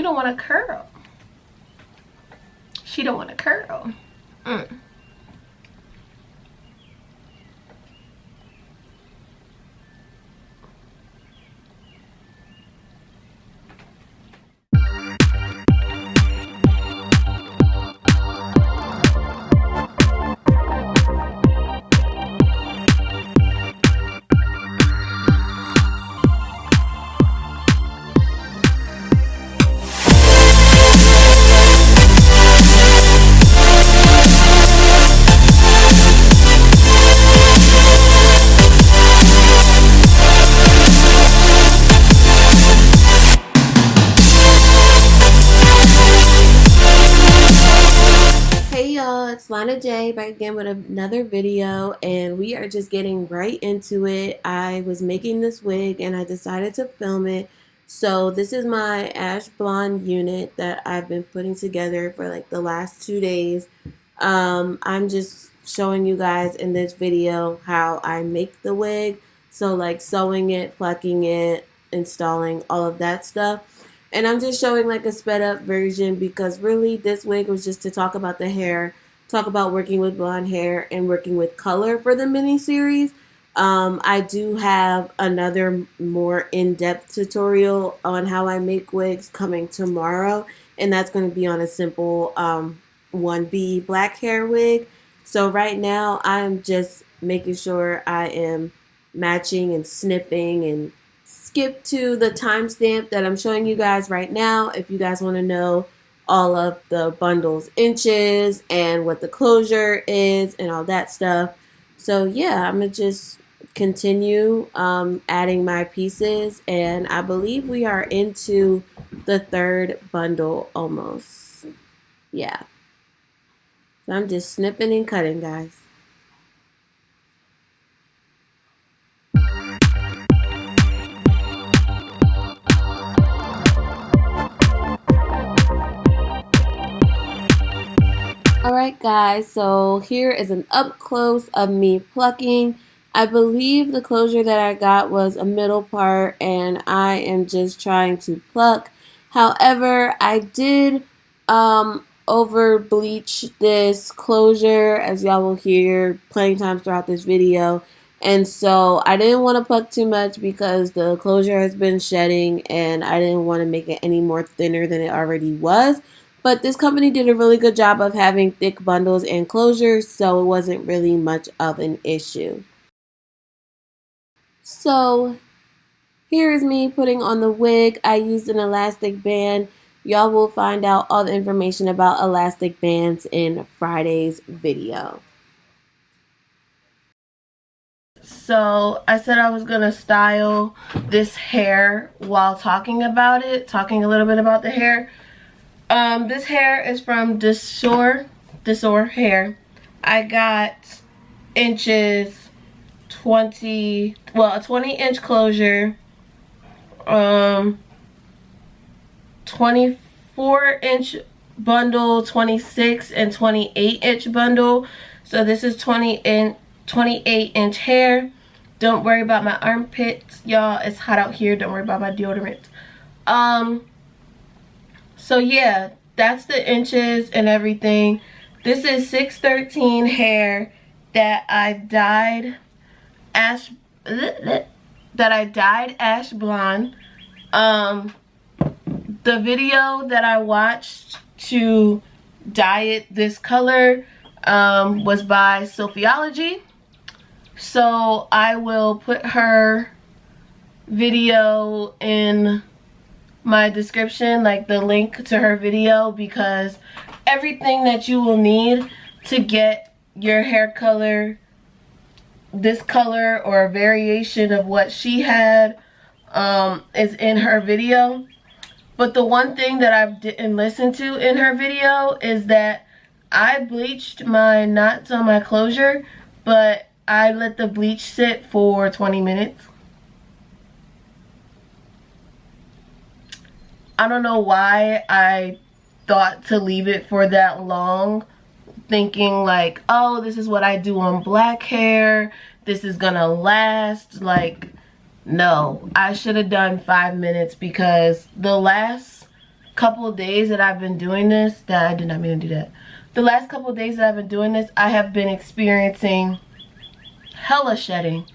don't want to curl. She don't want to curl. It's Alana J back again with another video, and we are just getting right into it. I was making this wig and I decided to film it. So this is my ash blonde unit that I've been putting together for like the last 2 days. I'm just showing you guys in this video how I make the wig. So like sewing it, plucking it, installing, all of that stuff. And I'm just showing like a sped up version because really this wig was just to talk about the hair, talk about working with blonde hair and working with color for the mini series. I do have another more in-depth tutorial on how I make wigs coming tomorrow, and that's going to be on a simple 1B black hair wig. So right now I'm just making sure I am matching and snipping, and skip to the timestamp that I'm showing you guys right now if you guys want to know all of the bundle's inches and what the closure is and all that stuff. So yeah, I'm gonna just continue adding my pieces, and I believe we are into the third bundle almost. Yeah, so I'm just snipping and cutting, guys. Alright guys, so here is an up close of me plucking. I believe the closure that I got was a middle part, and I am just trying to pluck. However, I did over bleach this closure, as y'all will hear plenty of times throughout this video. And so I didn't want to pluck too much because the closure has been shedding, and I didn't want to make it any more thinner than it already was. But this company did a really good job of having thick bundles and closures, so it wasn't really much of an issue. So here is me putting on the wig. I used an elastic band. Y'all will find out all the information about elastic bands in Friday's video. So I said I was going to style this hair while talking about it, talking a little bit about the hair. This hair is from Dsoar hair. I got inches 20, well, a 20-inch closure, 24-inch bundle, 26 and 28-inch bundle. So this is 28-inch hair. Don't worry about my armpits, y'all. It's hot out here. Don't worry about my deodorant. So yeah, that's the inches and everything. This is 613 hair that I dyed ash blonde. The video that I watched to dye it this color was by Sophoiology. So I will put her video in my description, like the link to her video, because everything that you will need to get your hair color this color or a variation of what she had is in her video. But the one thing that I didn't listen to in her video is that I bleached my knots on my closure, but I let the bleach sit for 20 minutes. I don't know why I thought to leave it for that long, thinking like, oh, this is what I do on black hair, this is gonna last. Like, no, I should have done 5 minutes, because the last couple of days that I've been doing this, that I did not mean to do that. The last couple of days that I've been doing this, I have been experiencing hella shedding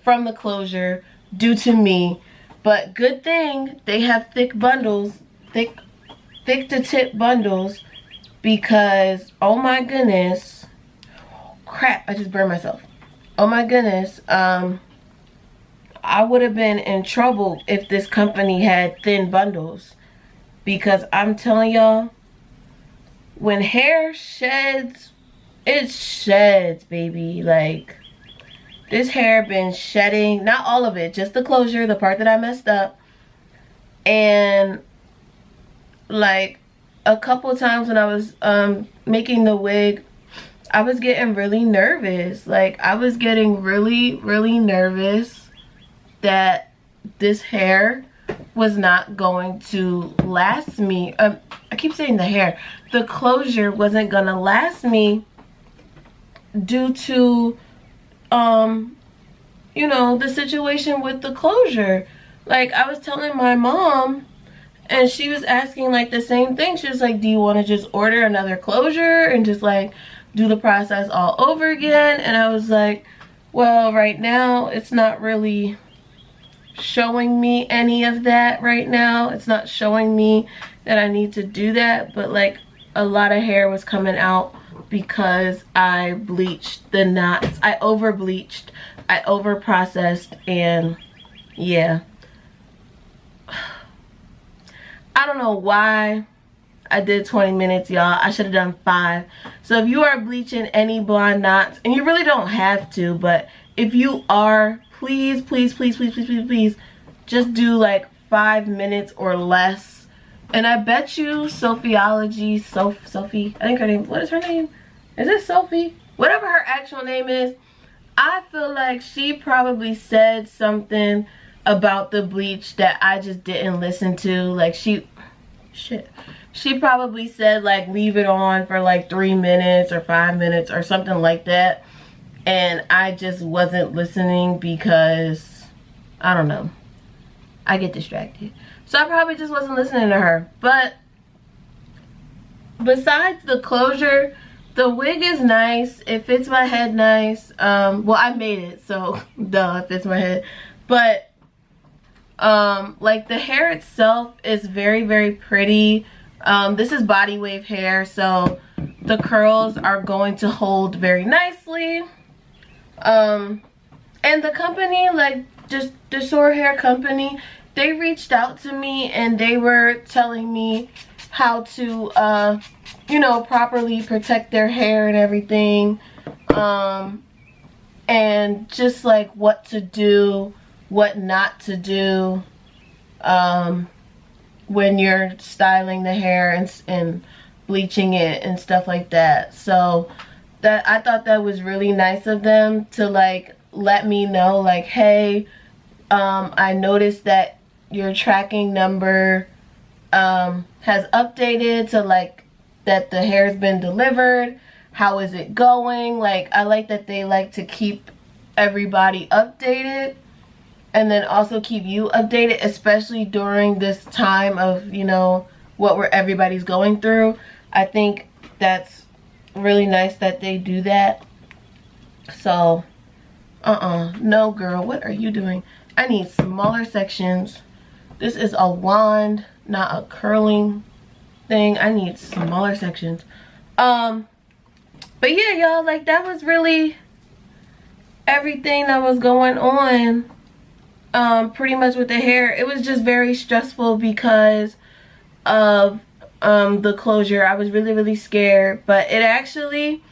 from the closure due to me. But good thing they have thick bundles, thick to tip bundles, because oh my goodness, crap, I just burned myself. Oh my goodness, I would have been in trouble if this company had thin bundles, because I'm telling y'all, when hair sheds, it sheds, baby. Like, this hair been shedding, not all of it, just the closure, the part that I messed up. And like a couple of times when I was making the wig, I was getting really nervous. Like, I was getting really nervous that this hair was not going to last me. I keep saying the hair. The closure wasn't gonna last me due to you know, the situation with the closure. Like, I was telling my mom, and she was asking like the same thing. She was like, do you want to just order another closure and just like do the process all over again? And I was like, well, right now it's not really showing me any of that right now. It's not showing me that I need to do that, but like a lot of hair was coming out because I bleached the knots. I over bleached, I over processed, and yeah, I don't know why I did 20 minutes, y'all. I should have done 5. So if you are bleaching any blonde knots, and you really don't have to, but if you are, please just do like 5 minutes or less. And I bet you Sophoiology, Sophie, I think her name, what is her name? Is it Sophie? Whatever her actual name is, I feel like she probably said something about the bleach that I just didn't listen to. Like, she probably said like leave it on for like 3 minutes or 5 minutes or something like that, and I just wasn't listening because I don't know, I get distracted. So I probably just wasn't listening to her. But besides the closure, the wig is nice. It fits my head nice. Well, I made it, so duh, it fits my head. But like the hair itself is very pretty. This is body wave hair, so the curls are going to hold very nicely. And the company, like just Dsoar hair company, they reached out to me and they were telling me how to you know, properly protect their hair and everything, and just like what to do, what not to do when you're styling the hair and bleaching it and stuff like that. So that, I thought that was really nice of them to like let me know, like, hey, I noticed that your tracking number has updated to like that the hair's been delivered. How is it going? Like, I like that they like to keep everybody updated, and then also keep you updated, especially during this time of, you know, what everybody's going through. I think that's really nice that they do that. So no girl, what are you doing? I need smaller sections. This is a wand, not a curling thing. I need smaller sections. But yeah, y'all, like that was really everything that was going on pretty much with the hair. It was just very stressful because of the closure. I was really scared, but it actually,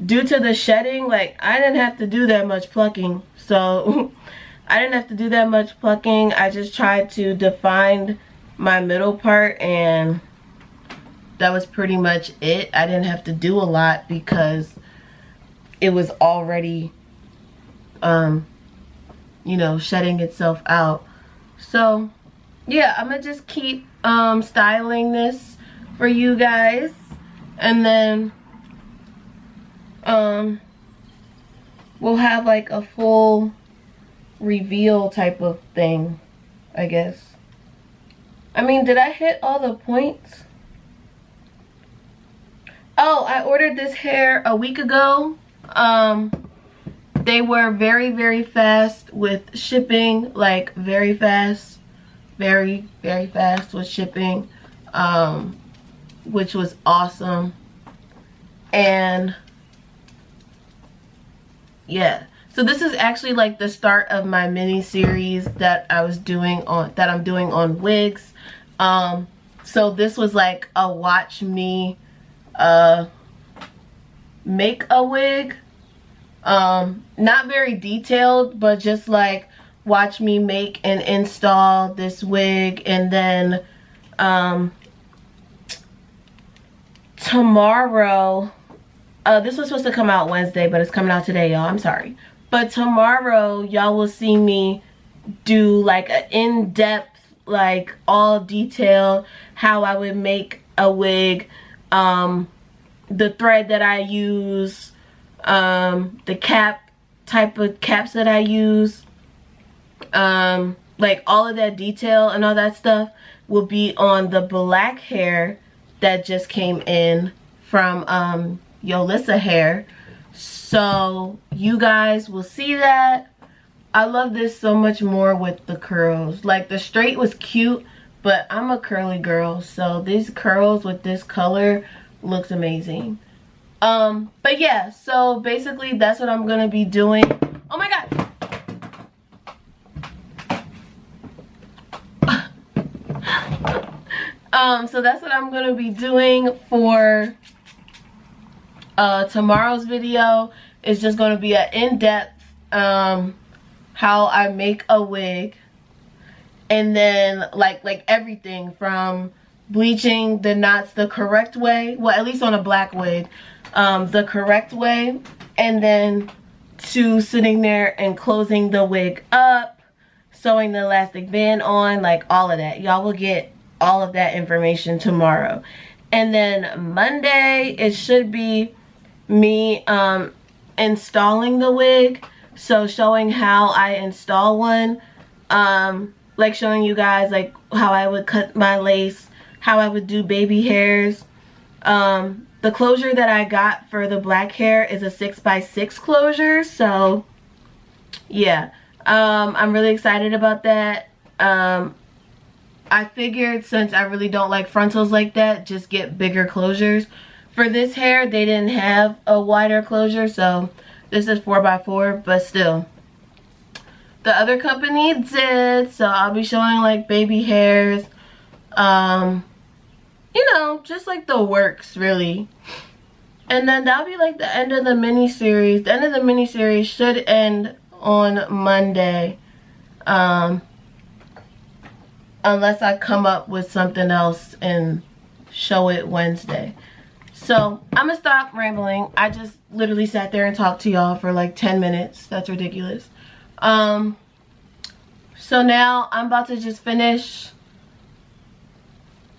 due to the shedding, like I didn't have to do that much plucking. So I didn't have to do that much plucking. I just tried to define my middle part, and that was pretty much it. I didn't have to do a lot because it was already you know, shedding itself out. So yeah, I'm gonna just keep styling this for you guys, and then we'll have like a full reveal type of thing, I guess. I mean, did I hit all the points? Oh, I ordered this hair a week ago. They were very, very fast with shipping, like very fast, very, very fast with shipping, which was awesome. And yeah, so this is actually like the start of my mini series that I'm doing on wigs. So this was like a watch me make a wig. Not very detailed, but just like watch me make and install this wig. And then tomorrow, this was supposed to come out Wednesday, but it's coming out today, y'all. I'm sorry. But tomorrow, y'all will see me do like an in-depth, like all detail, how I would make a wig, the thread that I use, the type of caps that I use, like all of that detail and all that stuff will be on the black hair that just came in from Yolissa hair. So you guys will see that. I love this so much more with the curls. Like the straight was cute, but I'm a curly girl, so these curls with this color looks amazing. But yeah, so basically that's what I'm gonna be doing. Oh my god. So that's what I'm gonna be doing for tomorrow's video. It's just gonna be an in-depth how I make a wig, and then like everything from bleaching the knots the correct way, well at least on a black wig, the correct way, and then to sitting there and closing the wig up, sewing the elastic band on, like all of that. Y'all will get all of that information tomorrow. And then Monday, it should be me installing the wig. So showing how I install one, like showing you guys like how I would cut my lace, how I would do baby hairs. The closure that I got for the black hair is a 6x6 closure, so yeah, I'm really excited about that. I figured since I really don't like frontals like that, just get bigger closures. For this hair, they didn't have a wider closure, so this is 4x4, but still. The other company did, so I'll be showing like baby hairs, you know, just like the works really. And then that'll be like the end of the mini series. The end of the mini series should end on Monday, unless I come up with something else and show it Wednesday. So I'm gonna stop rambling. I just literally sat there and talked to y'all for like 10 minutes. That's ridiculous. So now I'm about to just finish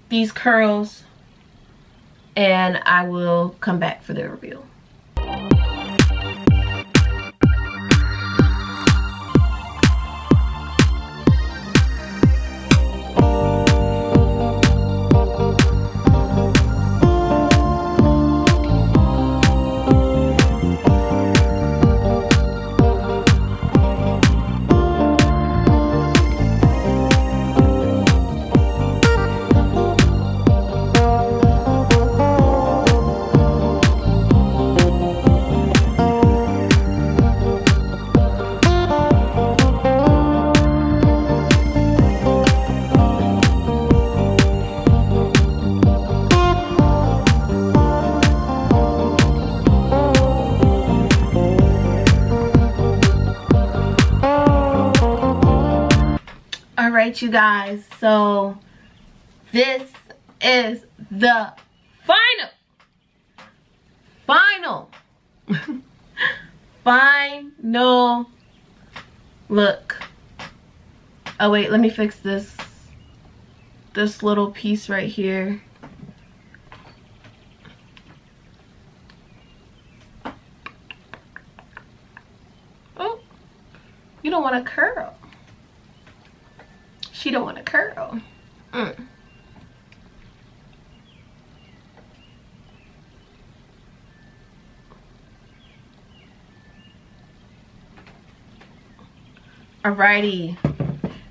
these curls and I will come back for the reveal. Alright, you guys, so this is the final look. Oh wait, let me fix this little piece right here. Oh, you don't want to curl. She don't want to curl. Alrighty,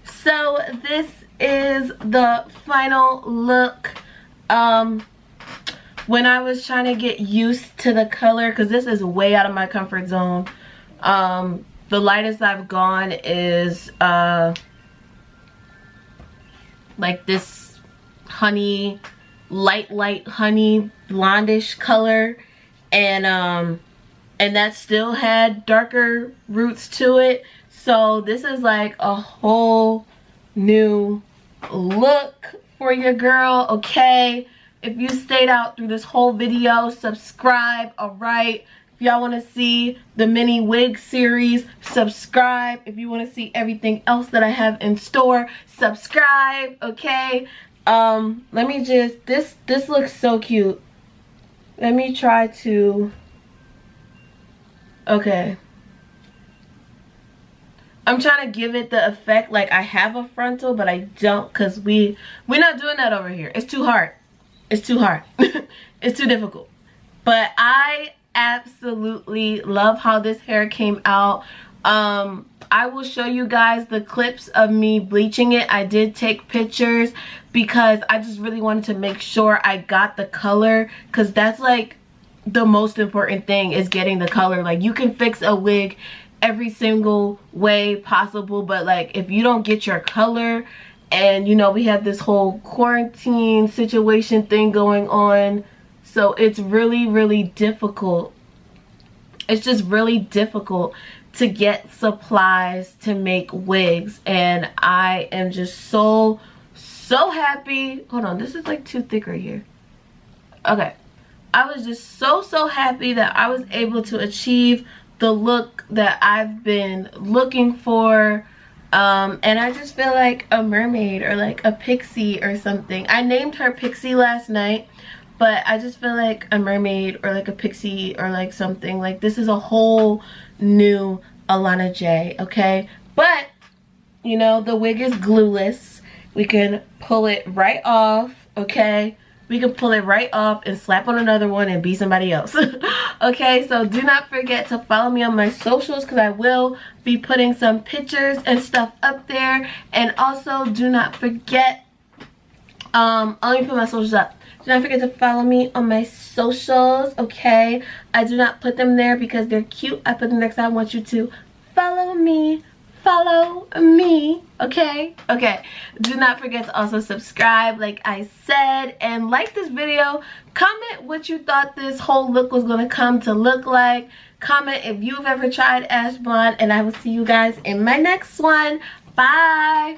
so this is the final look. When I was trying to get used to the color, because this is way out of my comfort zone, the lightest I've gone is like this honey, light honey blondish color, and that still had darker roots to it. So this is like a whole new look for your girl, okay? If you stayed out through this whole video, subscribe, alright? If y'all want to see the mini wig series, subscribe. If you want to see everything else that I have in store, subscribe, okay? Let me just, this looks so cute. Let me try to, okay. I'm trying to give it the effect like I have a frontal, but I don't, because we're not doing that over here. It's too hard. It's too hard. It's too difficult. But I absolutely love how this hair came out. I will show you guys the clips of me bleaching it. I did take pictures because I just really wanted to make sure I got the color, because that's like the most important thing, is getting the color. Like, you can fix a wig every single way possible, but like if you don't get your color, and you know we have this whole quarantine situation thing going on, so it's really difficult. It's just really difficult to get supplies to make wigs, and I am just so happy. Hold on, this is like too thick right here. Okay, I was just so happy that I was able to achieve the look that I've been looking for, and I just feel like a mermaid or like a pixie or something. I named her Pixie last night, but I just feel like a mermaid or like a pixie or like something. Like, this is a whole new Alana J, okay? But you know, the wig is glueless. We can pull it right off, okay? We can pull it right off and slap on another one and be somebody else. Okay, so do not forget to follow me on my socials, because I will be putting some pictures and stuff up there. And also do not forget, let me put my socials up. Do not forget to follow me on my socials, okay? I do not put them there because they're cute. I put them next time. I want you to follow me. Follow me, okay? Okay, do not forget to also subscribe like I said, and like this video. Comment what you thought this whole look was going to come to look like. Comment if you've ever tried ash blonde, and I will see you guys in my next one. Bye.